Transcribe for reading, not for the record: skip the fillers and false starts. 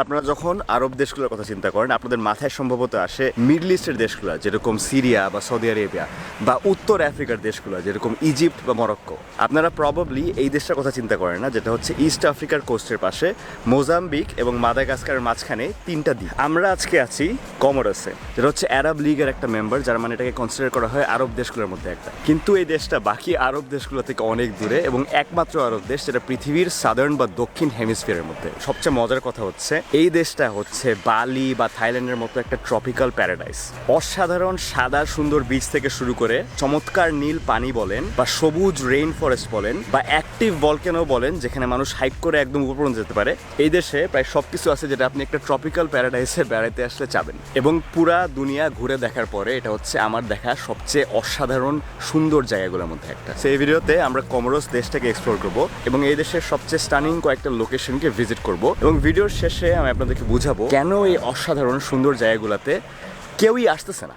আপনারা যখন আরব দেশগুলোর কথা চিন্তা করেন আপনাদের মাথায় সম্ভবত আসে মিডল ইস্টের দেশগুলো যেরকম সিরিয়া বা সৌদি আরেবিয়া বা উত্তর আফ্রিকার দেশগুলো যেরকম ইজিপ্ট বা মরক্কো। আপনারা প্রবাবলি এই দেশটার কথা চিন্তা করেন না, যেটা হচ্ছে ইস্ট আফ্রিকার কোস্টের পাশে মোজাম্বিক এবং মাদাগাস্কারের মাঝখানে তিনটা দ্বীপ। আমরা আজকে আছি কমোরসে, যেটা হচ্ছে আরব লীগের একটা মেম্বার, যার মানে এটাকে কনসিডার করা হয় আরব দেশগুলোর মধ্যে একটা। কিন্তু এই দেশটা বাকি আরব দেশগুলো থেকে অনেক দূরে এবং একমাত্র আরব দেশ যেটা পৃথিবীর সাদার্ন বা দক্ষিণ হেমিস্ফিয়ারের মধ্যে। সবচেয়ে মজার কথা হচ্ছে এই দেশটা হচ্ছে বালি বা থাইল্যান্ডের মতো একটা ট্রপিক্যাল প্যারাডাইস। অসাধারণ সাদা সুন্দর বিচ থেকে শুরু করে চমৎকার নীল পানি বলেন বা সবুজ রেইন ফরেস্ট বলেন বা অ্যাক্টিভ ভলকেনো বলেন, যেখানে মানুষ হাইক করে একদম উপর পর্যন্ত যেতে পারে। এই দেশে প্রায় সবকিছু আছে যেটা আপনি একটা ট্রপিক্যাল প্যারাডাইসে বেড়াতে আসলে চাবেন। এবং পুরা দুনিয়া ঘুরে দেখার পরে এটা হচ্ছে আমার দেখা সবচেয়ে অসাধারণ সুন্দর জায়গাগুলোর মধ্যে একটা। সেই ভিডিওতে আমরা কমোরস দেশটাকে এক্সপ্লোর করবো এবং এই দেশের সবচেয়ে স্টানিং কয়েকটা লোকেশনকে ভিজিট করব এবং ভিডিওর শেষে আমি আপনাদেরকে বুঝাবো কেন এই অসাধারণ সুন্দর জায়গাগুলোতে কেউই আসতেছে না।